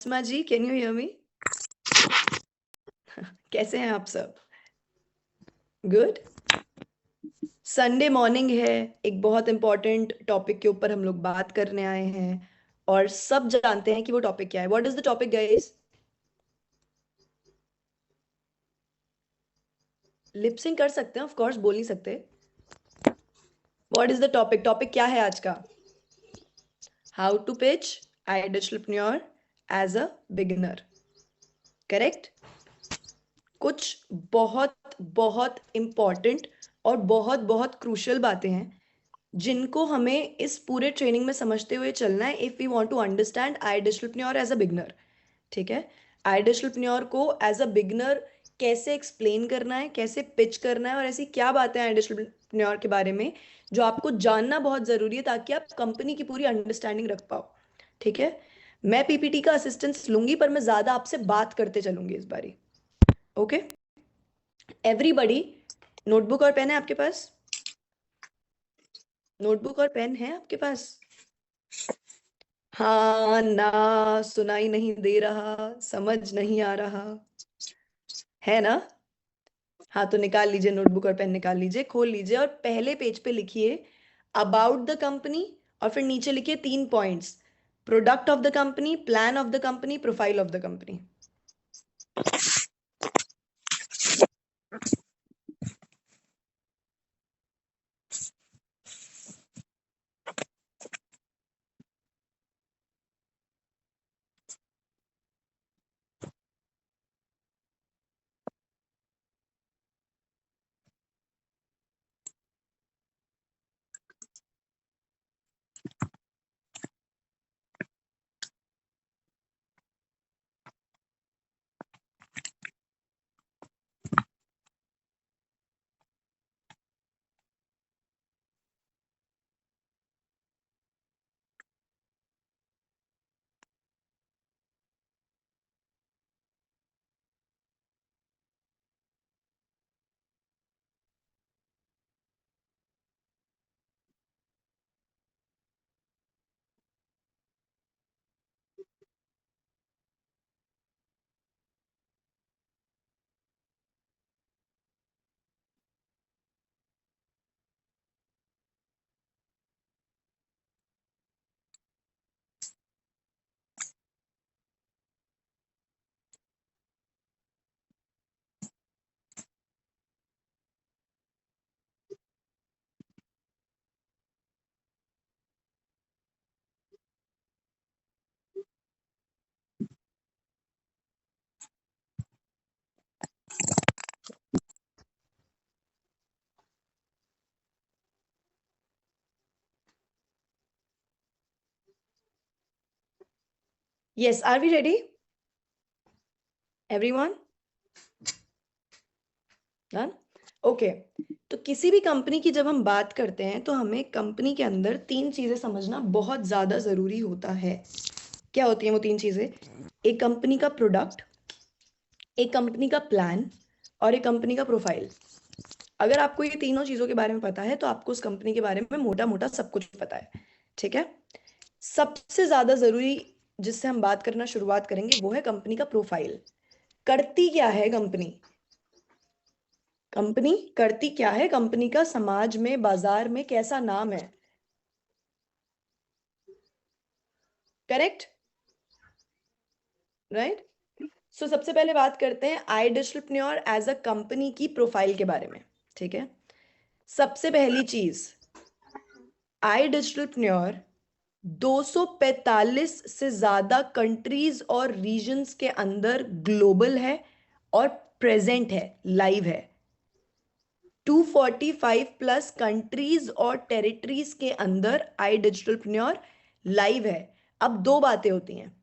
Asma ji, can you hear me? कैसे हैं आप सब? गुड। संडे मॉर्निंग है। एक बहुत इंपॉर्टेंट टॉपिक के ऊपर हम लोग बात करने आए हैं और सब जानते हैं कि वो टॉपिक क्या है। What is the topic guys? Lip syncing कर सकते हैं, ऑफ कोर्स, बोल नहीं सकते। What is the topic? Topic क्या है आज का? How to pitch idealpreneur as a beginner. Correct. कुछ बहुत बहुत इंपॉर्टेंट और बहुत बहुत क्रूशियल बातें हैं जिनको हमें इस पूरे ट्रेनिंग में समझते हुए चलना है if we want to understand idealpreneur as a beginner. ठीक है। आइडियलप्रेन्योर को एज अ बिगनर कैसे एक्सप्लेन करना है, कैसे पिच करना है, और ऐसी क्या बातें हैं आइडियलप्रेन्योर के बारे में जो आपको जानना बहुत जरूरी है ताकि आप कंपनी की पूरी अंडरस्टैंडिंग रख पाओ। ठीक है। मैं पीपीटी का असिस्टेंस लूंगी पर मैं ज्यादा आपसे बात करते चलूंगी इस बारी। ओके। एवरीबडी, नोटबुक और पेन है आपके पास? नोटबुक और पेन है आपके पास? हाँ ना, सुनाई नहीं दे रहा, समझ नहीं आ रहा, है ना? हाँ तो निकाल लीजिए, नोटबुक और पेन निकाल लीजिए, खोल लीजिए और पहले पेज पे लिखिए अबाउट द कंपनी और फिर नीचे लिखिए 3 points: product of the company, plan of the company, profile of the company. Yes, are we ready everyone? Done. Okay. तो किसी भी कंपनी की जब हम बात करते हैं तो हमें कंपनी के अंदर 3 चीजें समझना बहुत ज्यादा जरूरी होता है। क्या होती हैं वो 3 चीजें? एक कंपनी का प्रोडक्ट, एक कंपनी का प्लान और एक कंपनी का प्रोफाइल। अगर आपको ये तीनों चीजों के बारे में पता है तो आपको उस कंपनी के बारे में मोटा मोटा सब कुछ पता है। ठीक है। सबसे ज्यादा जरूरी जिससे हम बात करना शुरुआत करेंगे वो है कंपनी का प्रोफाइल। करती क्या है कंपनी? कंपनी करती क्या है? कंपनी का समाज में, बाजार में कैसा नाम है? करेक्ट। राइट। सो सबसे पहले बात करते हैं आइडियलप्रेन्योर एज अ कंपनी की प्रोफाइल के बारे में। ठीक है। सबसे पहली चीज, आइडियलप्रेन्योर 245 से ज्यादा कंट्रीज और रीजन्स के अंदर ग्लोबल है और प्रेजेंट है, लाइव है। 245 प्लस कंट्रीज और टेरिटरीज के अंदर आई डिजिटलप्रेन्योर लाइव है। अब दो बातें होती हैं,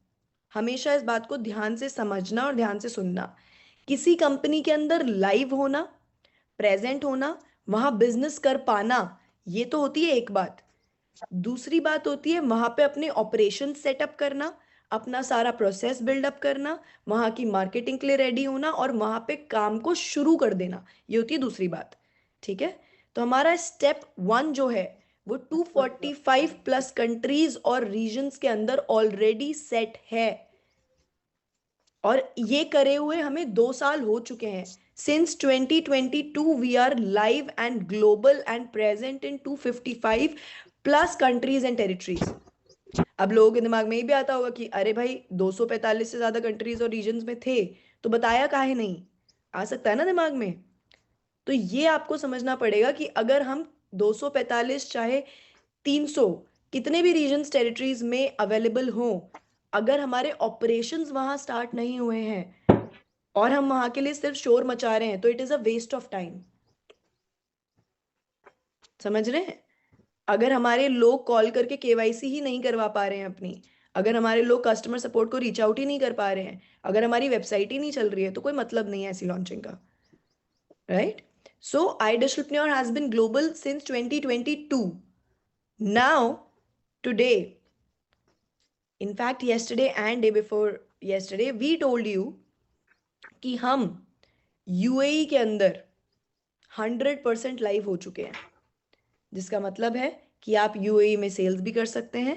हमेशा इस बात को ध्यान से समझना और ध्यान से सुनना। किसी कंपनी के अंदर लाइव होना, प्रेजेंट होना, वहां बिजनेस कर पाना, ये तो होती है एक बात। दूसरी बात होती है वहां पे अपने ऑपरेशन सेटअप करना, अपना सारा प्रोसेस बिल्डअप करना, वहां की मार्केटिंग के लिए रेडी होना और वहां पे काम को शुरू कर देना। ये होती है दूसरी बात। ठीक है। तो हमारा स्टेप 1 जो है वो 245 प्लस कंट्रीज और रीजन्स के अंदर ऑलरेडी सेट है। और ये करे हुए हमें 2 साल हो चुके हैं. Since 2022 we are live and global and present in 255 plus countries and territories. अब लोगों के दिमाग में ये भी आता होगा कि अरे भाई 245 से ज्यादा कंट्रीज और रीजन्स में थे तो बताया काहे नहीं. आ सकता है ना दिमाग में. तो ये आपको समझना पड़ेगा कि अगर हम 245 चाहे 300 कितने भी रीजन्स टेरिटरीज में अवेलेबल हो, अगर हमारे ऑपरेशंस वहां स्टार्ट नहीं हुए हैं और हम वहां के लिए सिर्फ शोर मचा रहे हैं तो it is a waste of time. समझ रहे हैं. अगर हमारे लोग कॉल करके केवाईसी ही नहीं करवा पा रहे हैं अपनी, अगर हमारे लोग कस्टमर सपोर्ट को रीच आउट ही नहीं कर पा रहे हैं, अगर हमारी वेबसाइट ही नहीं चल रही है तो कोई मतलब नहीं है ऐसी लॉन्चिंग का. Right. So iDigitalpreneur has been global since 2022. Now today, in fact yesterday and day before yesterday, we told you कि हम यूएई के अंदर 100% लाइव हो चुके हैं, जिसका मतलब है कि आप यूएई में सेल्स भी कर सकते हैं.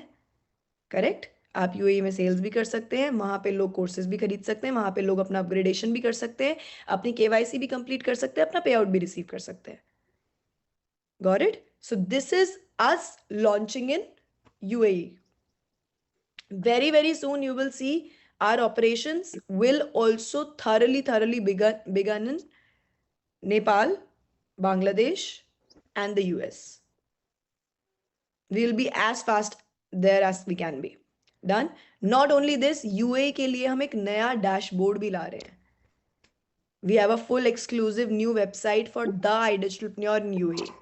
करेक्ट. आप यूएई में सेल्स भी कर सकते हैं, वहां पे लोग कोर्सेज भी खरीद सकते हैं, वहां पे लोग अपना अपग्रेडेशन भी कर सकते हैं, अपनी केवाईसी भी कंप्लीट कर सकते हैं, अपना पे आउट भी रिसीव कर सकते हैं. Got it. So this is us launching in UAE. very very soon you will see our operations will also thoroughly begun in Nepal, Bangladesh and the US. We will be as fast there as we can be. Done. Not only this, UAE के लिए हम एक नया dashboard भी ला रहे हैं. We have a full exclusive new website for the iDigitalpreneur in UAE.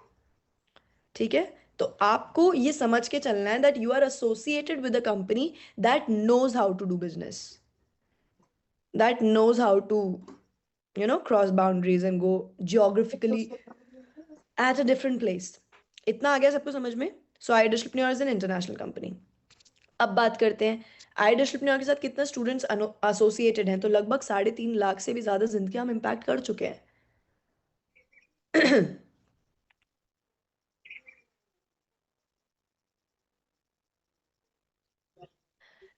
ठीक है. तो आपको ये समझ के चलना है that you are associated with a company that knows how to do business, that knows how to cross boundaries and go geographically at a different place. इतना आ गया सबको समझ में. So iDigitalpreneur is an international company. अब बात करते हैं iDigitalpreneur के साथ कितना स्टूडेंट्स एसोसिएटेड हैं. तो लगभग 3.5 लाख से भी ज्यादा जिंदगी हम इम्पैक्ट कर चुके हैं.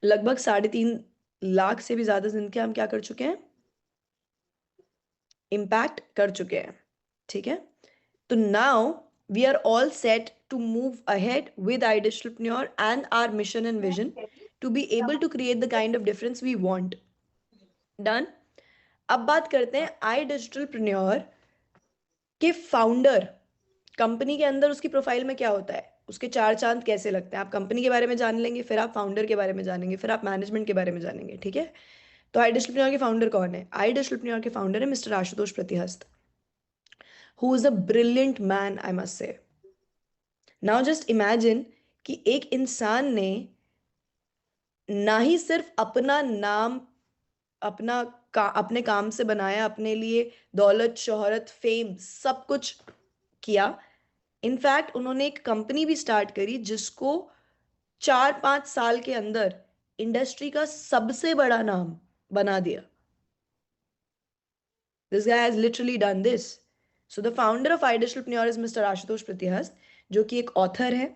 लगभग 3.5 लाख से भी ज्यादा जिंदगी हम क्या कर चुके हैं, इम्पैक्ट कर चुके हैं. ठीक है. तो now we are all set to move ahead with iDigitalpreneur and our mission and vision to be able to create the kind of difference we want. Done. अब बात करते हैं iDigitalpreneur के फाउंडर. कंपनी के अंदर उसकी प्रोफाइल में क्या होता है, उसके 4 चांद कैसे लगते हैं. आप कंपनी के बारे में जान लेंगे, फिर आप फाउंडर के बारे में जानेंगे, फिर आप मैनेजमेंट के बारे में जानेंगे. ठीक है. तो iDigitalpreneur के फाउंडर कौन है. iDigitalpreneur के फाउंडर है mister Ashutosh प्रतिहस्त, who is a brilliant man, I must say. Now just imagine कि एक इंसान ने ना ही सिर्फ अपना नाम अपने काम से बनाया, अपने लिए दौलत शोहरत फेम सब कुछ किया. इनफैक्ट उन्होंने एक कंपनी भी स्टार्ट करी जिसको 4-5 साल के अंदर इंडस्ट्री का सबसे बड़ा नाम बना दिया. This guy has literally done this. So the founder of iDigitalpreneur is Mr. Ashutosh प्रतिहस्त, जो कि एक ऑथर है,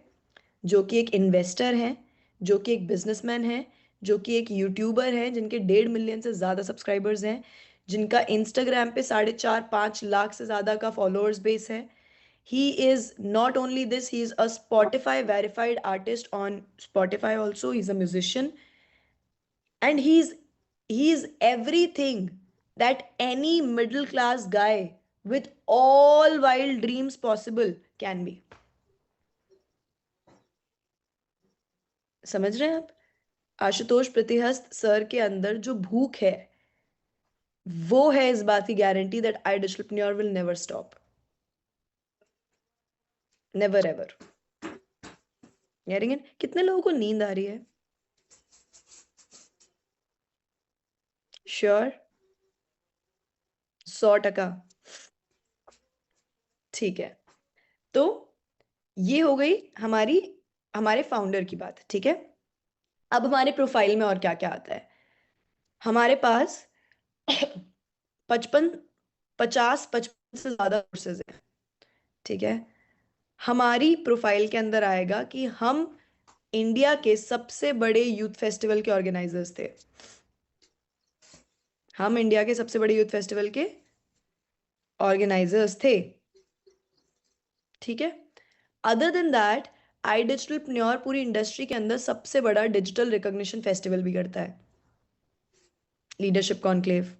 जो कि एक इन्वेस्टर है, जो कि एक बिजनेसमैन है, जो कि एक यूट्यूबर है जिनके 1.5 मिलियन से ज़्यादा सब्सक्राइबर्स हैं, जिनका इंस्टाग्राम पे 4.5-5 लाख से ज़्यादा का फॉलोअर्स बेस है. He is not only this, he is a Spotify verified artist on Spotify also. He's a musician and he's everything that any middle class guy with all wild dreams possible can be. समझ रहे हैं आप. Ashutosh प्रतिहस्त sir के अंदर जो भूख है वो है इस बात की guarantee that iDigitalpreneur will never stop, never ever. यारिंगन कितने लोगों को नींद आ रही है. श्योर 100%. ठीक है. तो ये हो गई हमारे फाउंडर की बात. ठीक है. अब हमारे प्रोफाइल में और क्या क्या आता है. हमारे पास 50-55 से ज्यादा कोर्सेज हैं. ठीक है. हमारी प्रोफाइल के अंदर आएगा कि हम इंडिया के सबसे बड़े यूथ फेस्टिवल के ऑर्गेनाइजर्स थे. हम इंडिया के सबसे बड़े यूथ फेस्टिवल के ऑर्गेनाइजर्स थे, ठीक है। अदर देन दैट, आई डिजिटलप्रेन्योर पूरी इंडस्ट्री के अंदर सबसे बड़ा डिजिटल रिकॉग्निशन फेस्टिवल भी करता है, लीडरशिप कॉन्क्लेव।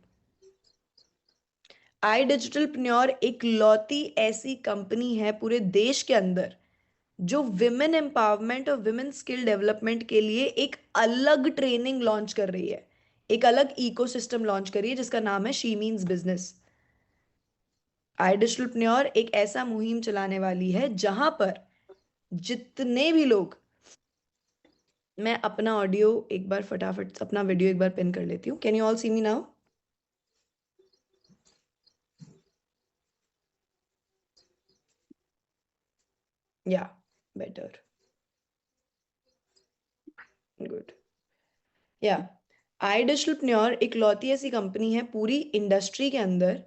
आई डिजिटलप्रेन्योर एक लौती ऐसी कंपनी है पूरे देश के अंदर जो विमेन एम्पावरमेंट और विमेन स्किल डेवलपमेंट के लिए एक अलग ट्रेनिंग लॉन्च कर रही है, एक अलग इकोसिस्टम लॉन्च कर रही है जिसका नाम है शी मीन्स बिजनेस। आई डिजिटलप्रेन्योर एक ऐसा मुहिम चलाने वाली है जहां पर जितने भी लोग, मैं अपना ऑडियो एक बार फटाफट, अपना वीडियो एक बार पिन कर लेती हूँ। Can you all see me now? Yeah better, good. Yeah आई डिजिटलप्रेन्योर एक लौती ऐसी कंपनी है पूरी इंडस्ट्री के अंदर,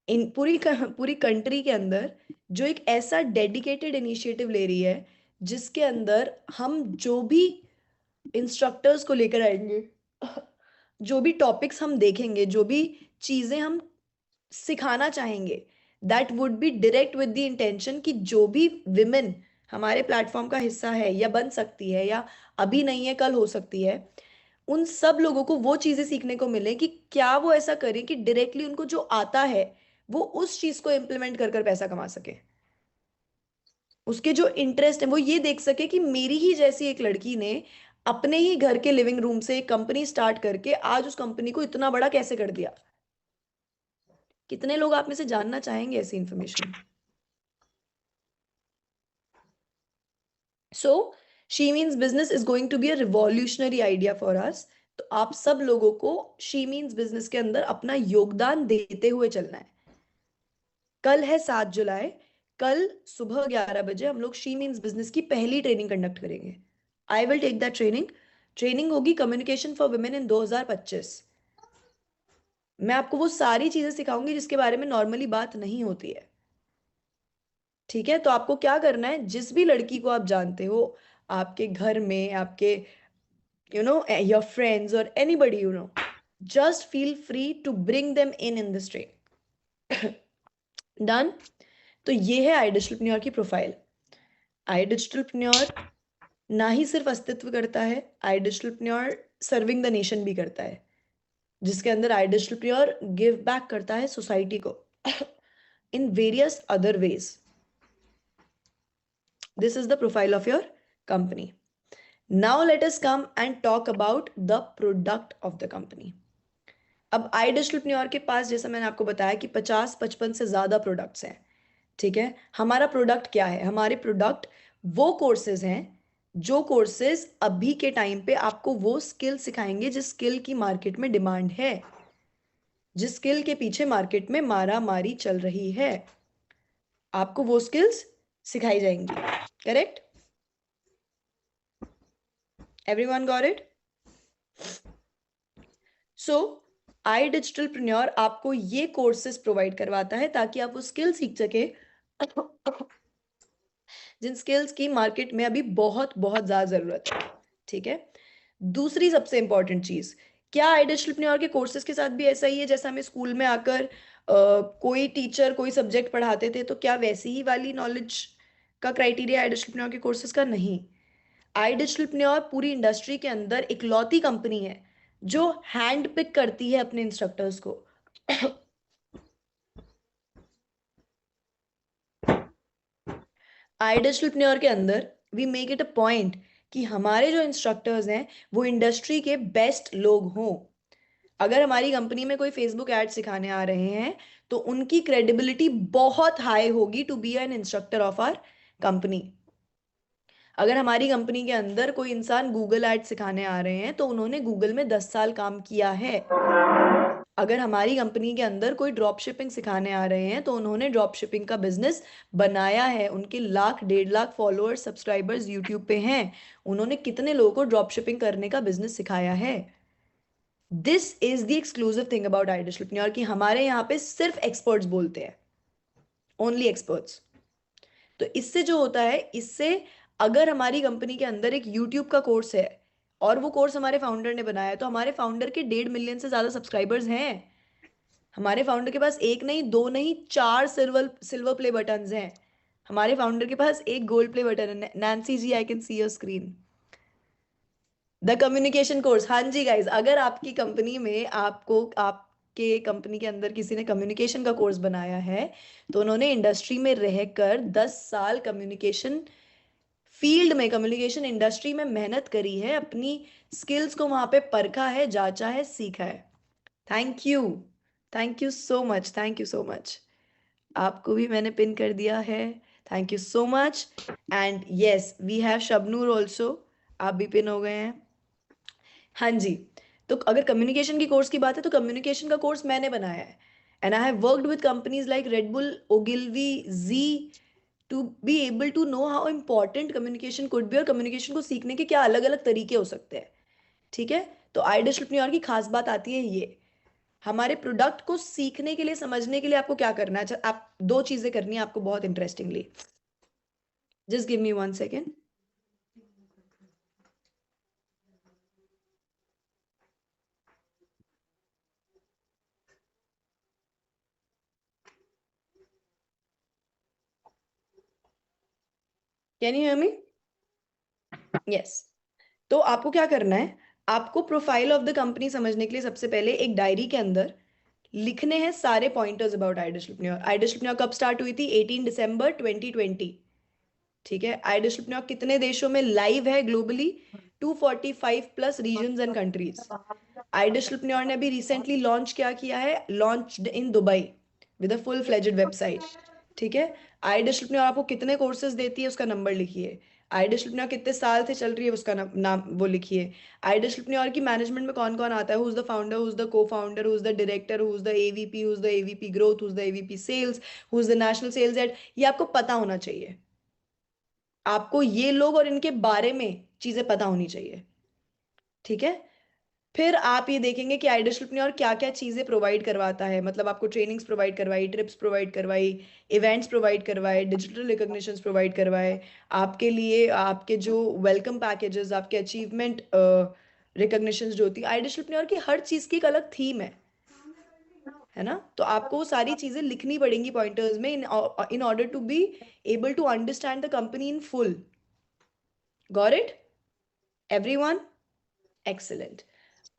इन पूरी कंट्री के अंदर, जो एक ऐसा डेडिकेटेड इनिशिएटिव ले रही है जिसके अंदर हम जो भी इंस्ट्रक्टर्स को लेकर आएंगे, जो भी टॉपिक्स हम देखेंगे, जो भी चीजें हम सिखाना चाहेंगे, that would be direct with the intention कि जो भी विमेन हमारे प्लेटफॉर्म का हिस्सा है या बन सकती है या अभी नहीं है कल हो सकती है, उन सब लोगों को वो चीजें सीखने को मिले कि क्या वो ऐसा करें कि डायरेक्टली उनको जो आता है वो उस चीज को इम्प्लीमेंट कर कर पैसा कमा सके। उसके जो इंटरेस्ट है वो ये देख सके कि मेरी ही जैसी एक लड़की ने अपने ही घर के लिविंग रूम से एक कंपनी स्टार्ट करके आज उस कंपनी को इतना बड़ा कैसे कर दिया। कितने लोग आप में से जानना चाहेंगे ऐसी information? So she means business is going to be a revolutionary idea for us. तो आप सब लोगों को शी मीन्स बिजनेस के अंदर अपना योगदान देते हुए चलना है। कल है 7 जुलाई, कल सुबह 11 बजे हम लोग शी मीन्स बिजनेस की पहली ट्रेनिंग कंडक्ट करेंगे। I will take that training. Training होगी कम्युनिकेशन फॉर वुमेन इन 2025। मैं आपको वो सारी चीजें सिखाऊंगी जिसके बारे में नॉर्मली बात नहीं होती है, ठीक है। तो आपको क्या करना है, जिस भी लड़की को आप जानते हो आपके घर में, आपके योर फ्रेंड्स और anybody just feel free to bring them in this train. Done. तो ये है आई डिजिटलप्रेन्योर की प्रोफाइल। आई डिजिटलप्रेन्योर ना ही सिर्फ अस्तित्व करता है, आई डिजिटलप्रेन्योर सर्विंग द नेशन भी करता है, जिसके अंदर आई डिजिटलप्रेन्योर गिव बैक करता है सोसाइटी को in various other ways. This is the profile of your company. Now let us come and talk about the product of the company. अब आई डिजिटलप्रेन्योर के पास, जैसा मैंने आपको बताया कि 50-55 से ज्यादा प्रोडक्ट्स हैं, ठीक है। हमारा प्रोडक्ट क्या है? हमारे प्रोडक्ट वो कोर्सेज हैं जो कोर्सेज अभी के टाइम पे आपको वो स्किल सिखाएंगे जिस स्किल की मार्केट में डिमांड है, जिस स्किल के पीछे मार्केट में मारा मारी चल रही है, आपको वो स्किल्स सिखाई जाएंगी। Correct? Everyone got it? So I digitalpreneur आपको ये कोर्सेज प्रोवाइड करवाता है ताकि आप वो स्किल सीख सके जिन स्किल्स की मार्केट में अभी बहुत बहुत ज्यादा जरूरत है, ठीक है। दूसरी सबसे इंपॉर्टेंट चीज, क्या आई डिजिटलप्रेन्योर के कोर्सेज के साथ भी ऐसा ही है जैसा हमें स्कूल में आकर कोई टीचर कोई सब्जेक्ट पढ़ाते थे तो क्या वैसी ही वाली नॉलेज का क्राइटेरिया आई डिजिटलप्रेन्योर के कोर्सेज का? नहीं। आई डिजिटलप्रेन्योर पूरी इंडस्ट्री के अंदर इकलौती कंपनी है जो हैंड पिक करती है अपने इंस्ट्रक्टर्स को। आई डिजिटलप्रेन्योर के अंदर we make it a point कि हमारे जो इंस्ट्रक्टर्स हैं वो इंडस्ट्री के बेस्ट लोग हों। अगर हमारी कंपनी में कोई फेसबुक ऐड सिखाने आ रहे हैं तो उनकी क्रेडिबिलिटी बहुत हाई होगी to be an instructor of our company. अगर हमारी कंपनी के अंदर कोई इंसान गूगल ऐड सिखाने आ रहे हैं तो उन्होंने गूगल में 10 साल काम किया है। अगर हमारी कंपनी के अंदर कोई ड्रॉप शिपिंग सिखाने आ रहे हैं तो उन्होंने ड्रॉप शिपिंग का बिजनेस बनाया है, उनके 1,00,000 1,50,000 फॉलोअर्स सब्सक्राइबर्स यूट्यूब पे हैं, उन्होंने कितने लोगों को ड्रॉप शिपिंग करने का बिजनेस सिखाया है। This is the exclusive thing about I digitalpreneur कि हमारे यहाँ पे सिर्फ एक्सपर्ट्स बोलते हैं, ओनली एक्सपर्ट्स। तो इससे जो होता है, इससे अगर हमारी कंपनी के अंदर एक यूट्यूब का कोर्स है और वो कोर्स हमारे फाउंडर ने बनाया है। तो हमारे फाउंडर के 1.5 मिलियन से ज्यादा सब्सक्राइबर्स हैं। हमारे फाउंडर के पास एक नहीं, दो नहीं, 4 सिल्वर प्ले बटन हैं। हमारे फाउंडर के पास एक गोल्ड प्ले बटन है। Nancy ji, I can see your screen. The communication course, हाँ जी गाइज, अगर आपकी कंपनी में आपके कंपनी के अंदर किसी ने कम्युनिकेशन का कोर्स बनाया है, तो उन्होंने इंडस्ट्री में रहकर 10 साल कम्युनिकेशन फील्ड में, कम्युनिकेशन इंडस्ट्री में मेहनत करी है, अपनी स्किल्स को वहां पे परखा है, जांचा है, सीखा है। Thank you, thank you so much, thank you so much. आपको भी मैंने पिन कर दिया है। Thank you so much. And yes, we have Shabnoor also, आप भी पिन हो गए हैं। हाँ जी। तो अगर कम्युनिकेशन की कोर्स की बात है, तो कम्युनिकेशन का कोर्स मैंने बनाया है। And I have worked with companies like Red Bull, Ogilvy, Zee, to be able to know how important communication could be, और कम्युनिकेशन को सीखने के क्या अलग अलग तरीके हो सकते हैं। ठीक है। तो iDishpreneur की खास बात आती है ये, हमारे प्रोडक्ट को सीखने के लिए, समझने के लिए आपको क्या करना है। अच्छा, आप दो चीजें करनी है आपको बहुत interestingly. Just give me 1 second. Can you hear me? Yes. तो आपको क्या करना है, आपको प्रोफाइल ऑफ द कंपनी समझने के लिए सबसे पहले एक डायरी के अंदर लिखने हैं सारे पॉइंटर्स अबाउट iDishpreneur। iDishpreneur कब स्टार्ट हुई थी? 18 दिसंबर 2020। ठीक है। iDishpreneur कितने देशों में लाइव है globally? 245 plus regions and countries. iDishpreneur ने अभी रिसेंटली लॉन्च क्या किया है? Launched in Dubai with a full fledged website. ठीक है। iDishpreneur आपको कितने कोर्सेज देती है उसका नंबर लिखिए। iDishpreneur कितने साल से चल रही है उसका नाम वो लिखिए। iDishpreneur की मैनेजमेंट में कौन कौन आता है? Who is the founder, who is the cofounder, who is the director, who is the AVP, who is the AVP growth, who is the AVP sales, who is the national sales head. ये आपको पता होना चाहिए। आपको ये लोग और इनके बारे में चीजें पता होनी चाहिए। ठीक है। फिर आप ये देखेंगे कि iDishpreneur क्या क्या चीजें प्रोवाइड करवाता है। मतलब आपको ट्रेनिंग्स प्रोवाइड करवाई, ट्रिप्स प्रोवाइड करवाई, इवेंट्स प्रोवाइड करवाए, डिजिटल रिकॉग्निशंस प्रोवाइड करवाए, आपके लिए आपके जो वेलकम पैकेजेस, आपके अचीवमेंट रिकॉग्निशंस जो होती है। iDishpreneur की हर चीज की एक अलग थीम है ना। तो आपको वो सारी चीजें लिखनी पड़ेंगी पॉइंटर्स में, in order to be able to understand the company in full. Got it everyone? Excellent.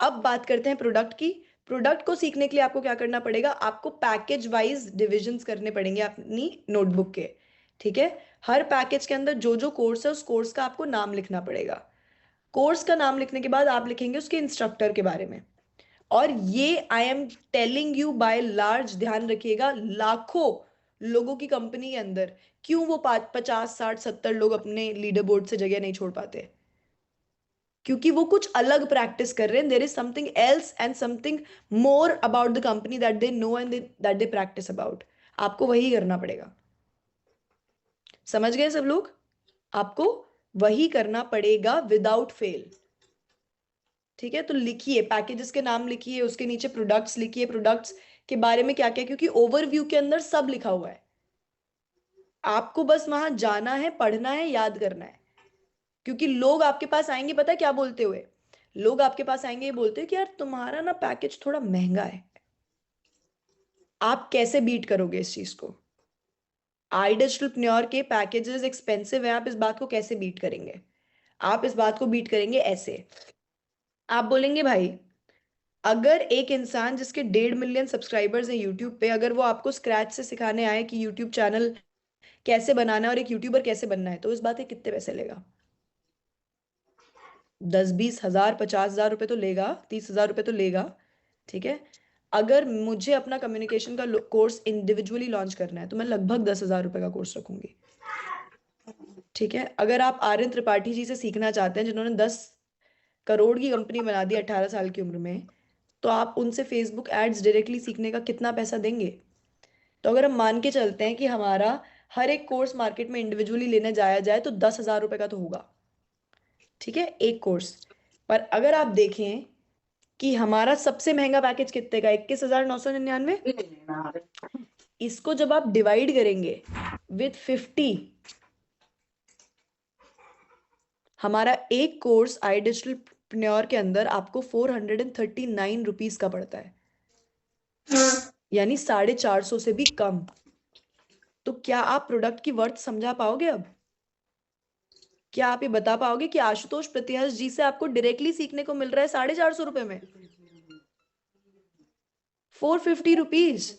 अब बात करते हैं प्रोडक्ट की। प्रोडक्ट को सीखने के लिए आपको क्या करना पड़ेगा? आपको पैकेज वाइज डिविजन्स करने पड़ेंगे अपनी नोटबुक के। ठीक है। हर पैकेज के अंदर जो जो कोर्स है, उस कोर्स का आपको नाम लिखना पड़ेगा। कोर्स का नाम लिखने के बाद आप लिखेंगे उसके इंस्ट्रक्टर के बारे में। और ये I am telling you by large, ध्यान रखिएगा, लाखों लोगों की कंपनी के अंदर क्यों वो 50, 60, 70 लोग अपने लीडर बोर्ड से जगह नहीं छोड़ पाते? क्योंकि वो कुछ अलग प्रैक्टिस कर रहे हैं। There is something else and something more about the company that they know and that they practice about. आपको वही करना पड़ेगा। समझ गए सब लोग? आपको वही करना पड़ेगा विदाउट फेल। ठीक है। तो लिखिए, पैकेजेस के नाम लिखिए, उसके नीचे प्रोडक्ट्स लिखिए, प्रोडक्ट्स के बारे में क्या क्या, क्योंकि ओवरव्यू के अंदर सब लिखा हुआ है। आपको बस वहां जाना है, पढ़ना है, याद करना है। क्योंकि लोग आपके पास आएंगे, पता है क्या बोलते हुए? लोग आपके पास आएंगे ये बोलते हैं कि यार तुम्हारा ना पैकेज थोड़ा महंगा है। आप कैसे बीट करोगे इस चीज को? iDishpreneur के पैकेजेस एक्सपेंसिव है, आप इस बात को कैसे बीट करेंगे? आप इस बात को बीट करेंगे ऐसे। आप बोलेंगे भाई, अगर एक इंसान जिसके 1.5 मिलियन सब्सक्राइबर्स हैं यूट्यूब पे, अगर वो आपको स्क्रैच से सिखाने आए कि यूट्यूब चैनल कैसे बनाना है और एक यूट्यूबर कैसे बनना है, तो इस बात के कितने पैसे लेगा? 10, 20 हजार, 50 हजार रुपए तो लेगा, 30 हजार रुपए तो लेगा। ठीक है। अगर मुझे अपना कम्युनिकेशन का कोर्स इंडिविजुअली लॉन्च करना है, तो मैं लगभग 10 हजार रुपए का कोर्स रखूंगी। ठीक है। अगर आप आर्यन त्रिपाठी जी से सीखना चाहते हैं, जिन्होंने 10 करोड़ की कंपनी बना दी 18 साल की उम्र में, तो आप उनसे फेसबुक एड्स डायरेक्टली सीखने का कितना पैसा देंगे? तो अगर हम मान के चलते हैं कि हमारा हर एक कोर्स मार्केट में इंडिविजुअली लेने जाया जाए, तो 10 हजार रुपए का तो होगा। ठीक है, एक कोर्स। पर अगर आप देखें कि हमारा सबसे महंगा पैकेज कितने का, 21,999, इसको जब आप डिवाइड करेंगे विथ 50, हमारा एक कोर्स iDigital एंटरप्रेन्योर के अंदर आपको 439 रुपीज का पड़ता है, यानी 450 से भी कम। तो क्या आप प्रोडक्ट की वर्थ समझा पाओगे? अब क्या आप ये बता पाओगे कि आशुतोष प्रतिहस जी से आपको डायरेक्टली सीखने को मिल रहा है 450 में, 450 रुपीज,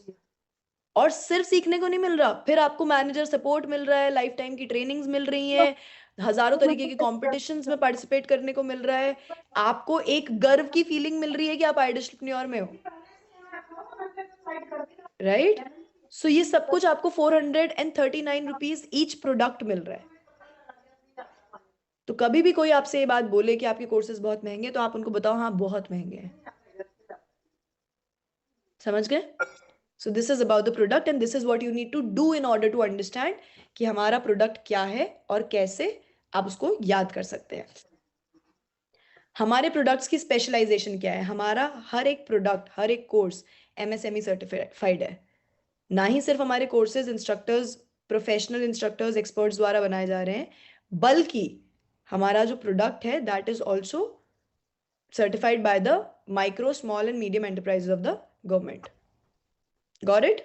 और सिर्फ सीखने को नहीं मिल रहा, फिर आपको मैनेजर सपोर्ट मिल रहा है, लाइफ टाइम की ट्रेनिंग्स मिल रही हैं, हजारों तरीके के कॉम्पिटिशंस में पार्टिसिपेट करने को मिल रहा है, आपको एक गर्व की फीलिंग मिल रही है कि आप आइडियलिस्टप्रेन्योर में हो, राइट? सो ये सब कुछ आपको 439 रुपीज ईच प्रोडक्ट मिल रहा है। तो कभी भी कोई आपसे ये बात बोले कि आपके कोर्सेज बहुत महंगे, तो आप उनको बताओ हाँ बहुत महंगे हैं। समझ गए? So this is about the product and this is what you need to do in order to understand कि हमारा प्रोडक्ट क्या है और कैसे आप उसको याद कर सकते हैं। हमारे प्रोडक्ट्स की स्पेशलाइजेशन क्या है? हमारा हर एक प्रोडक्ट, हर एक कोर्स MSME सर्टिफाइड है। ना ही सिर्फ हमारे courses instructors, professional instructors, experts द्वारा बनाए जा रहे हैं, बल्कि हमारा जो प्रोडक्ट है that is also certified by the micro, small and medium enterprises of the government. Got it?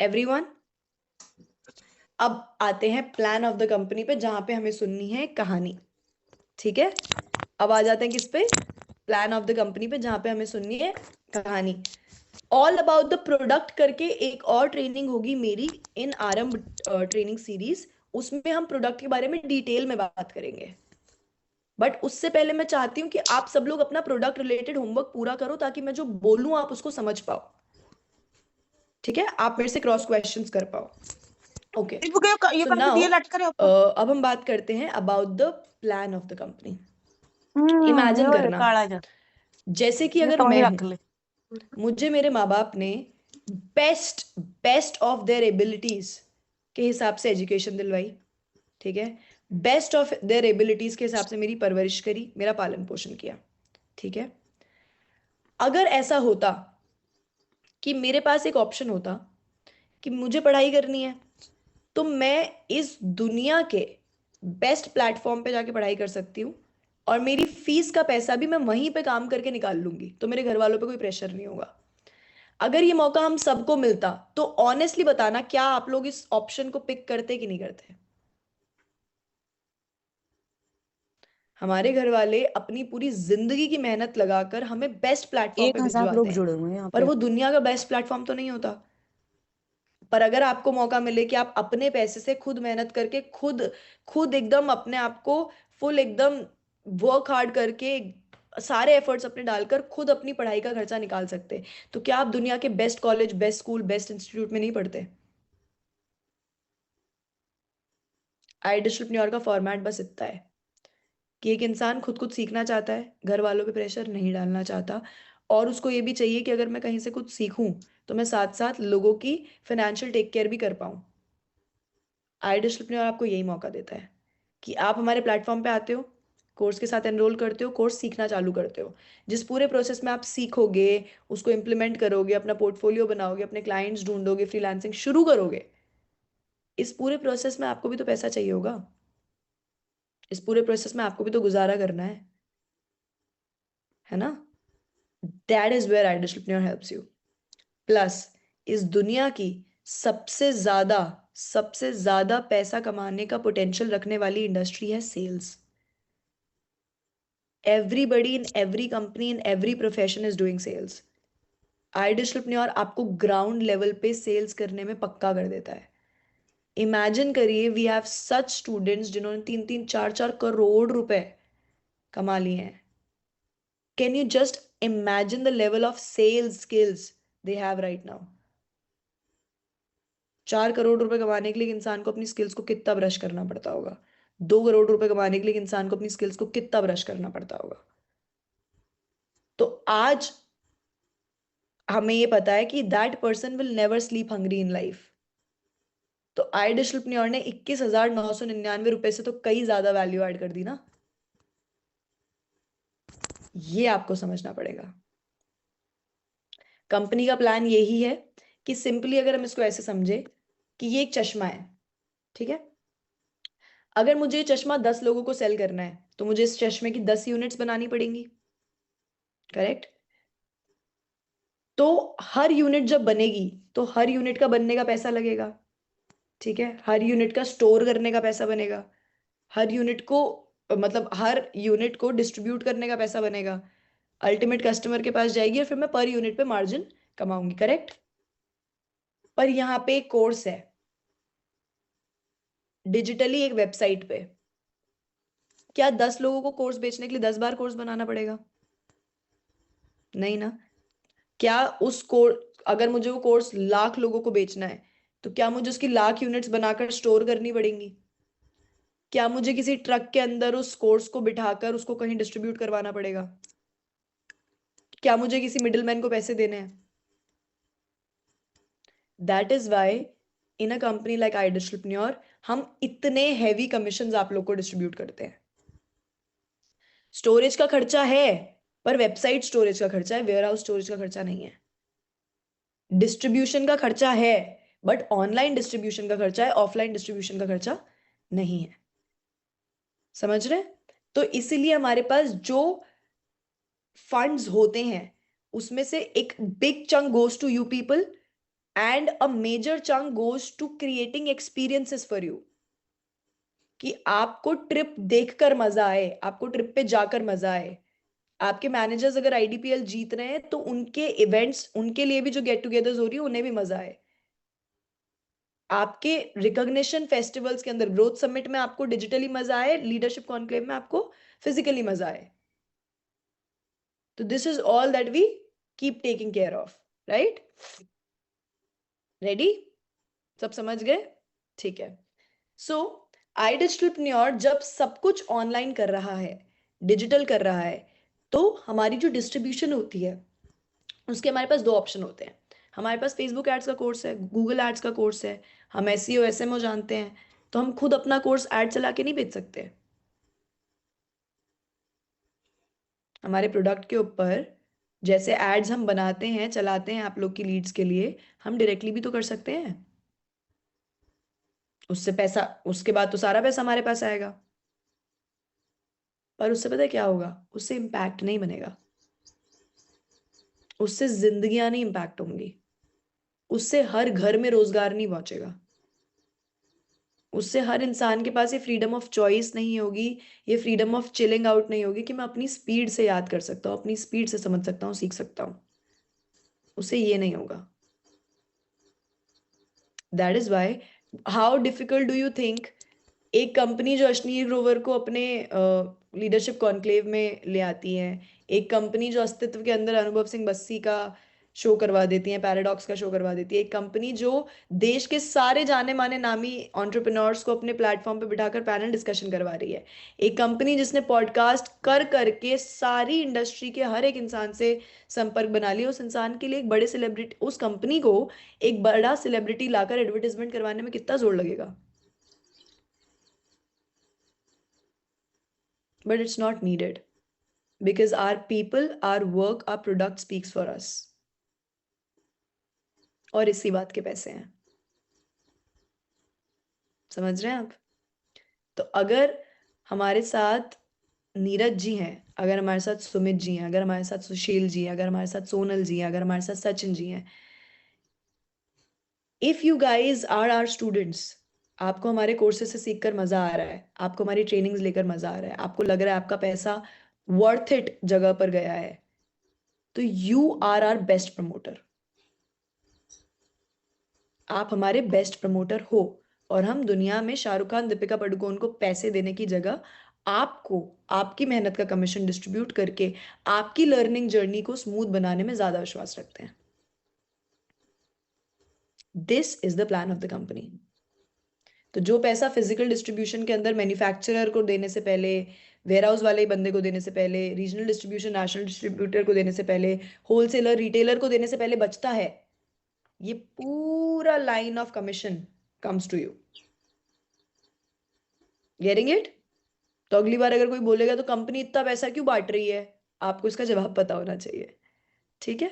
Everyone? अब आते हैं प्लान ऑफ द कंपनी पे, जहां पे हमें सुननी है कहानी। ठीक है, अब आ जाते हैं किस पे? प्लान ऑफ द कंपनी पे, जहां पे हमें सुननी है कहानी। ऑल अबाउट द प्रोडक्ट करके एक और ट्रेनिंग होगी मेरी इन आरंभ ट्रेनिंग सीरीज, उसमें हम प्रोडक्ट के बारे में डिटेल में बात करेंगे। बट उससे पहले मैं चाहती हूँ कि आप सब लोग अपना प्रोडक्ट रिलेटेड होमवर्क पूरा करो, ताकि मैं जो बोलूं आप उसको समझ पाओ। ठीक है, आप मेरे से क्रॉस क्वेश्चंस कर पाओ। ओके, सो नाउ अब हम बात करते हैं about the plan of the company. Imagine करना जैसे कि अगर मैं हूं, मुझे मेरे माँ बाप ने बेस्ट ऑफ देयर एबिलिटीज के हिसाब से एजुकेशन दिलवाई। ठीक है, बेस्ट ऑफ देयर एबिलिटीज के हिसाब से मेरी परवरिश करी, मेरा पालन पोषण किया। ठीक है, अगर ऐसा होता कि मेरे पास एक ऑप्शन होता कि मुझे पढ़ाई करनी है, तो मैं इस दुनिया के बेस्ट प्लेटफॉर्म पे जाके पढ़ाई कर सकती हूँ, और मेरी फीस का पैसा भी मैं वहीं पे काम करके निकाल लूंगी, तो मेरे घर वालों पे कोई प्रेशर नहीं होगा। अगर ये मौका हम सबको मिलता, तो ऑनेस्टली बताना, क्या आप लोग इस ऑप्शन को पिक करते कि नहीं करते? हमारे घर वाले अपनी पूरी जिंदगी की मेहनत लगाकर हमें बेस्ट प्लेटफॉर्म पे 1000 भिजवाते लोग हैं, जुड़े हुए हैं यहाँ पर पे। वो दुनिया का बेस्ट प्लेटफॉर्म तो नहीं होता। पर अगर आपको मौका मिले कि आप अपने पैसे से खुद मेहनत करके, खुद खुद एकदम अपने आप को फुल एकदम वर्क हार्ड करके, सारे एफर्ट्स अपने डालकर खुद अपनी पढ़ाई का खर्चा निकाल सकते, तो क्या आप दुनिया के best college, best school, best institute में नहीं पढ़ते? आइडियलिस्टप्रेन्योर का फॉर्मेट बस इतना है कि एक इंसान खुद सीखना चाहता है, घर वालों पे प्रेशर नहीं डालना चाहता, और उसको ये भी चाहिए कि अगर मैं कहीं से कुछ सीखूं, तो मैं साथ साथ लोगों की फाइनेंशियल टेक केयर भी कर पाऊं। आइडियलिस्टप्रेन्योर आपको यही मौका देता है कि आप हमारे प्लेटफॉर्म पे आते हो, कोर्स के साथ एनरोल करते हो, कोर्स सीखना चालू करते हो। जिस पूरे प्रोसेस में आप सीखोगे, उसको इम्प्लीमेंट करोगे, अपना पोर्टफोलियो बनाओगे, अपने क्लाइंट्स ढूंढोगे, फ्रीलांसिंग शुरू करोगे, इस पूरे प्रोसेस में आपको भी तो पैसा चाहिए होगा। इस पूरे प्रोसेस में आपको भी तो गुजारा करना है ना? That is where idealistpreneur helps you. Plus इस दुनिया की सबसे ज्यादा पैसा कमाने का पोटेंशियल रखने वाली इंडस्ट्री है sales. Everybody in every company in every profession is doing sales. Idealistpreneur आपको ग्राउंड लेवल पे सेल्स करने में पक्का कर देता है। इमेजिन करिए, वी हैव सच स्टूडेंट्स जिन्होंने 3-3, 4-4 करोड़ रुपए कमा लिए हैं। Can you just imagine the level of sales skills they have right now? 4 crore रुपए कमाने के लिए इंसान को अपनी स्किल्स को कितना ब्रश करना पड़ता होगा? 2 करोड़ रुपए कमाने के लिए इंसान को अपनी स्किल्स को कितना ब्रश करना पड़ता होगा? तो आज हमें ये पता है कि that person will never sleep hungry in life. तो आइडियलिस्टप्रेन्योर ने 21,999 रुपए से तो कई ज्यादा वैल्यू ऐड कर दी ना। ये आपको समझना पड़ेगा। कंपनी का प्लान यही है कि सिंपली अगर हम इसको ऐसे समझे कि ये एक चश्मा है, ठीक है? अगर मुझे चश्मा 10 लोगों को सेल करना है तो मुझे इस चश्मे की 10 यूनिट्स बनानी पड़ेंगी, करेक्ट? तो हर यूनिट जब बनेगी तो हर यूनिट का बनने का पैसा लगेगा, ठीक है? हर यूनिट का स्टोर करने का पैसा बनेगा, हर यूनिट को मतलब हर यूनिट को डिस्ट्रीब्यूट करने का पैसा बनेगा, अल्टीमेट कस्टमर के पास जाएगी और फिर मैं पर यूनिट पे मार्जिन कमाऊंगी, करेक्ट? पर यहाँ पे एक कोर्स है डिजिटली एक वेबसाइट पे, क्या 10 लोगों को कोर्स बेचने के लिए 10 बार कोर्स बनाना पड़ेगा? नहीं ना। क्या उस कोर्स, अगर मुझे वो कोर्स लाख लोगों को बेचना है तो क्या मुझे उसकी लाख यूनिट्स बनाकर स्टोर करनी पड़ेंगी? क्या मुझे किसी ट्रक के अंदर उस कोर्स को बिठाकर उसको कहीं डिस्ट्रीब्यूट करवाना पड़ेगा? क्या मुझे किसी मिडिलमैन को पैसे देने हैं? That is why in a company like iDigitalpreneur हम इतने हैवी कमीशन आप लोग को डिस्ट्रीब्यूट करते हैं। स्टोरेज का खर्चा है, पर वेबसाइट स्टोरेज का खर्चा है, वेयर हाउस स्टोरेज का खर्चा नहीं है। डिस्ट्रीब्यूशन का खर्चा है, बट ऑनलाइन डिस्ट्रीब्यूशन का खर्चा है, ऑफलाइन डिस्ट्रीब्यूशन का खर्चा नहीं है। समझ रहे? तो इसीलिए हमारे पास जो फंड्स होते हैं उसमें से एक big chunk goes to you people and a major chunk goes to creating experiences for you, कि आपको ट्रिप देखकर मजा आए, आपको ट्रिप पे जाकर मजा आए। आपके मैनेजर्स अगर आईडीपीएल जीत रहे हैं तो उनके इवेंट्स, उनके लिए भी जो गेट टुगेदर्स हो रही है उन्हें भी मजा आए। आपके रिकॉग्निशन फेस्टिवल्स के अंदर, ग्रोथ समिट में आपको डिजिटली मजा आए, लीडरशिप कॉन्क्लेव में आपको फिजिकली मजा आए। तो this is all that we keep taking care of, right? Ready? सब समझ गए? ठीक है। सो iDigitalpreneur जब सब कुछ ऑनलाइन कर रहा है, डिजिटल कर रहा है, तो हमारी जो डिस्ट्रीब्यूशन होती है उसके हमारे पास दो ऑप्शन होते हैं। हमारे पास फेसबुक एड्स का कोर्स है, गूगल एड्स का कोर्स है, हम एसईओ एसएमओ जानते हैं, तो हम खुद अपना कोर्स एड चला के नहीं बेच सकते। हमारे प्रोडक्ट के ऊपर जैसे एड्स हम बनाते हैं, चलाते हैं आप लोग की लीड्स के लिए, हम डायरेक्टली भी तो कर सकते हैं। उससे पैसा, उसके बाद तो सारा पैसा हमारे पास आएगा, पर उससे पता है क्या होगा? उससे इम्पैक्ट नहीं बनेगा, उससे जिंदगियां नहीं इम्पैक्ट होंगी, उससे हर घर में रोजगार नहीं पहुंचेगा, उससे हर इंसान के पास ये फ्रीडम ऑफ चॉइस नहीं होगी, ये फ्रीडम ऑफ चिलिंग आउट नहीं होगी कि मैं अपनी स्पीड से याद कर सकता हूँ, अपनी स्पीड से समझ सकता हूँ, सीख सकता हूँ। उससे ये नहीं होगा। That is why, how difficult do you think एक कंपनी जो अश्नीर ग्रोवर को अपने लीडरशिप कॉन्क्लेव में ले आती है, एक कंपनी जो अस्तित्व के अंदर अनुभव सिंह बस्सी का शो करवा देती है, पैराडॉक्स का शो करवा देती है, एक कंपनी जो देश के सारे जाने माने नामी एंटरप्रेन्योर्स को अपने प्लेटफॉर्म पे बिठाकर पैनल डिस्कशन करवा रही है, एक कंपनी जिसने पॉडकास्ट कर करके सारी इंडस्ट्री के हर एक इंसान से संपर्क बना लिया, उस इंसान के लिए एक बड़े सेलिब्रिटी, उस कंपनी को एक बड़ा सेलिब्रिटी लाकर एडवर्टीजमेंट करवाने में कितना जोर लगेगा? But it's not needed because our people, our work, our product speaks for us. और इसी बात के पैसे हैं। समझ रहे हैं आप? तो अगर हमारे साथ नीरज जी हैं, अगर हमारे साथ सुमित जी हैं, अगर हमारे साथ सुशील जी हैं, अगर हमारे साथ सोनल जी हैं, अगर हमारे साथ सचिन जी हैं, if you guys are our students, आपको हमारे कोर्सेज से सीख कर मजा आ रहा है, आपको हमारी ट्रेनिंग्स लेकर मजा आ रहा है, आपको लग रहा है आपका पैसा वर्थ इट जगह पर गया है, तो you are our best promoter. आप हमारे बेस्ट प्रमोटर हो, और हम दुनिया में शाहरुख खान, दीपिका पादुकोण को पैसे देने की जगह आपको आपकी मेहनत का कमीशन डिस्ट्रीब्यूट करके आपकी लर्निंग जर्नी को स्मूथ बनाने में ज्यादा विश्वास रखते हैं। This is the plan of the company. तो जो पैसा फिजिकल डिस्ट्रीब्यूशन के अंदर मैन्युफैक्चरर को देने से पहले, वेयर हाउस वाले बंदे को देने से पहले, रीजनल डिस्ट्रीब्यूशन नेशनल डिस्ट्रीब्यूटर को देने से पहले, होलसेलर रिटेलर को देने से पहले बचता है, ये पूरा line of commission comes to you. Getting it? तो अगली बार अगर कोई बोलेगा तो कंपनी इतना पैसा क्यों बांट रही है, आपको इसका जवाब पता होना चाहिए। ठीक है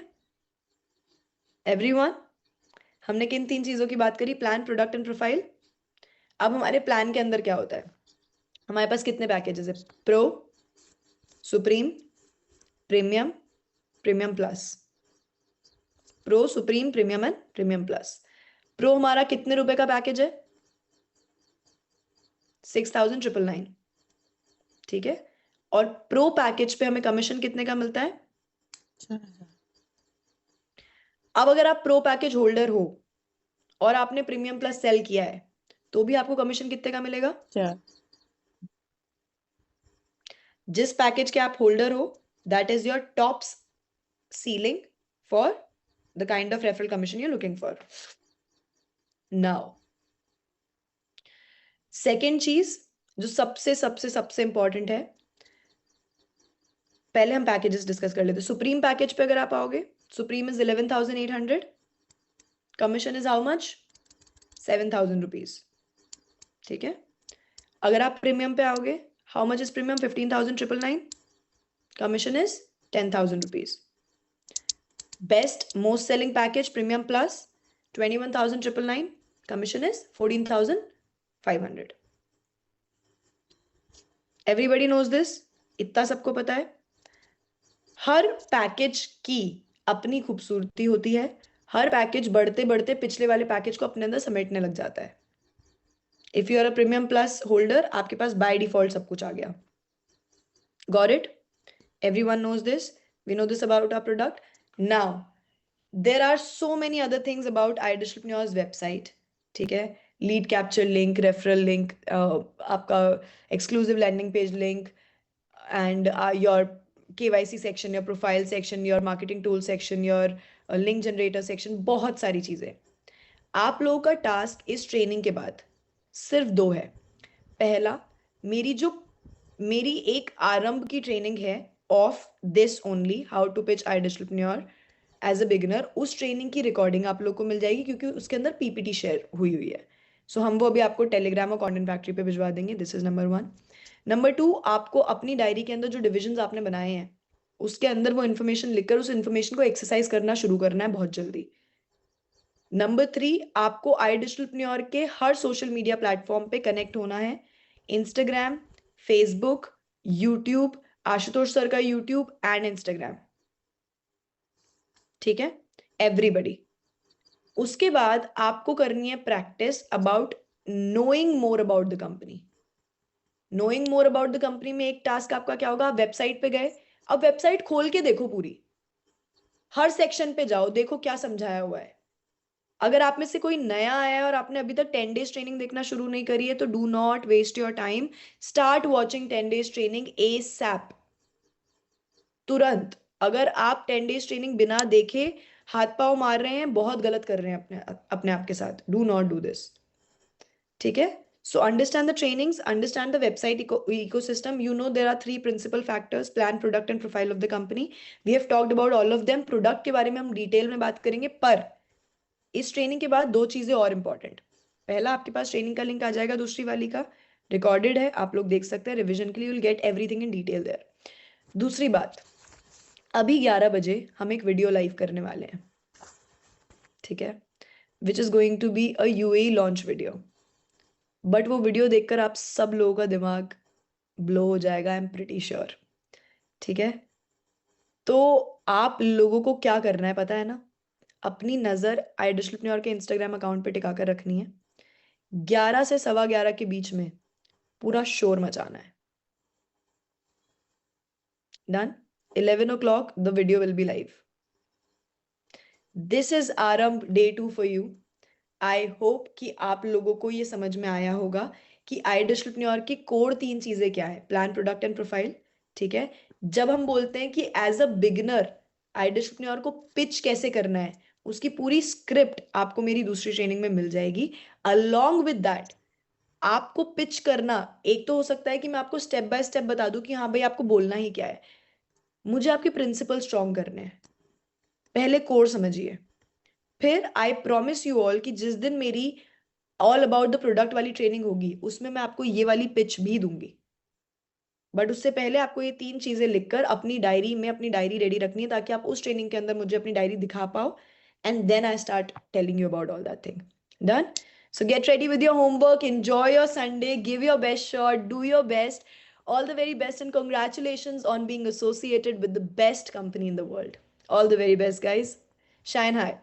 एवरीवन? हमने किन तीन चीजों की बात करी? Plan, product and profile. अब हमारे प्लान के अंदर क्या होता है? हमारे पास कितने पैकेजेस है? Pro, supreme, premium, premium plus. Pro, supreme, premium and premium plus. Pro हमारा कितने रुपए का पैकेज है? 6,999, ठीक है। और प्रो पैकेज पे हमें कमीशन कितने का मिलता है? 4,000। अब अगर आप प्रो पैकेज होल्डर हो और आपने प्रीमियम प्लस सेल किया है तो भी आपको कमीशन कितने का मिलेगा? 4। जिस पैकेज के आप होल्डर हो that is your top ceiling for the kind of referral commission you looking for. Now second चीज जो सबसे सबसे सबसे इंपॉर्टेंट है, पहले हम पैकेजेस डिस्कस कर लेते हैं। सुप्रीम पैकेज पे अगर आप आओगे, supreme is 11,800, commission is how much? 7,000 rupees, ठीक है। अगर आप प्रीमियम पे आओगे, how much is premium? 15,999, commission is 10,000 rupees. Best most selling package premium plus 21,999, commission is 14,500। Everybody knows this, इतना सबको पता है। हर पैकेज की अपनी खूबसूरती होती है, हर पैकेज बढ़ते बढ़ते पिछले वाले पैकेज को अपने अंदर समेटने लग जाता है। If you are a premium plus holder, आपके पास बाय डिफॉल्ट सब कुछ आ गया। Got it? Everyone knows this, we know this about our product. Now there are so many other things about iDigitalPreneurs website, ठीक है। Lead capture link, referral link, आपका exclusive landing page link, and your KYC section, your profile section, your marketing tool section, your link generator section, बहुत सारी चीज़ें। आप लोगों का task इस ट्रेनिंग के बाद सिर्फ दो है। पहला, मेरी एक आरंभ की ट्रेनिंग है of this only, how to pitch iDigitalPreneur as a beginner. उस ट्रेनिंग की रिकॉर्डिंग आप लोग को मिल जाएगी क्योंकि उसके अंदर PPT शेयर हुई हुई है। सो हम वो अभी आपको टेलीग्राम और कंटेंट फैक्ट्री पे भिजवा देंगे। This is number 1। नंबर 2, आपको अपनी डायरी के अंदर जो डिविजन्स आपने बनाए हैं उसके अंदर वो इन्फॉर्मेशन लिखकर उस इन्फॉर्मेशन को एक्सरसाइज करना शुरू करना है बहुत जल्दी। नंबर 3, आपको iDigitalPreneur के हर सोशल मीडिया प्लेटफॉर्म पे कनेक्ट होना है। Instagram, Facebook, YouTube, Ashutosh sir का यूट्यूब एंड इंस्टाग्राम, ठीक है, एवरीबडी। उसके बाद आपको करनी है practice about knowing more about the company. Knowing more about the company में एक टास्क आपका क्या होगा? आप वेबसाइट पे गए, अब वेबसाइट खोल के देखो, पूरी हर सेक्शन पे जाओ, देखो क्या समझाया हुआ है। अगर आप में से कोई नया आया है और आपने अभी तक 10 डेज ट्रेनिंग देखना शुरू नहीं करी है तो do not waste your time, start watching 10 days training ASAP, तुरंत। अगर आप 10 डेज ट्रेनिंग बिना देखे हाथ पांव मार रहे हैं, बहुत गलत कर रहे हैं अपने आप के साथ। डू नॉट डू दिस, ठीक है। So understand the trainings, understand the website ecosystem. You know there are 3 principal factors: plan, product and profile of the company. We have talked about all of them. Product के बारे में हम detail में बात करेंगे, पर इस ट्रेनिंग के बाद 2 चीजें और इंपॉर्टेंट। पहला, आपके पास ट्रेनिंग का लिंक आ जाएगा, दूसरी वाली का रिकॉर्डेड है, आप लोग देख सकते हैं। रिविजन के लिए you'll get everything in detail there. दूसरी बात, अभी 11 बजे हम एक वीडियो लाइव करने वाले हैं, ठीक है, which is going to be a UAE launch video. But वो वीडियो देखकर आप सब लोगों का दिमाग ब्लो हो जाएगा, आई एम प्रिटी श्योर, ठीक है। तो आप लोगों को क्या करना है पता है ना? अपनी नजर iDigitalPreneur के इंस्टाग्राम अकाउंट पे टिका कर रखनी है। 11 से 11:15 के बीच में पूरा शोर मचाना है। Done? 11 o'clock the video will be live. This is Aarambh day 2 for you. I hope कि आप लोगों को ये समझ में आया होगा कि iDigitalPreneur की कोर 3 चीजें क्या है: प्लान, प्रोडक्ट एंड प्रोफाइल, ठीक है। जब हम बोलते हैं कि एज अ बिगिनर iDigitalPreneur को पिच कैसे करना है, उसकी पूरी स्क्रिप्ट आपको मेरी दूसरी ट्रेनिंग में मिल जाएगी। अलोंग विद दैट, आपको पिच करना, एक तो हो सकता है कि मैं आपको स्टेप बाय स्टेप बता दूं कि हाँ भाई आपको बोलना ही क्या है। मुझे आपके प्रिंसिपल स्ट्रॉन्ग करने हैं। पहले कोर समझिए, फिर आई प्रॉमिस यू ऑल कि जिस दिन मेरी ऑल अबाउट द प्रोडक्ट वाली ट्रेनिंग होगी उसमें मैं आपको ये वाली पिच भी दूंगी। बट उससे पहले आपको ये 3 चीजें लिखकर अपनी डायरी में अपनी डायरी रेडी रखनी है ताकि आप उस ट्रेनिंग के अंदर मुझे अपनी डायरी दिखा पाओ, and then I start telling you about all that thing. Done? So get ready with your homework, enjoy your Sunday, give your best shot, do your best. All the very best, and congratulations on being associated with the best company in the world. All the very best, guys. Shine high.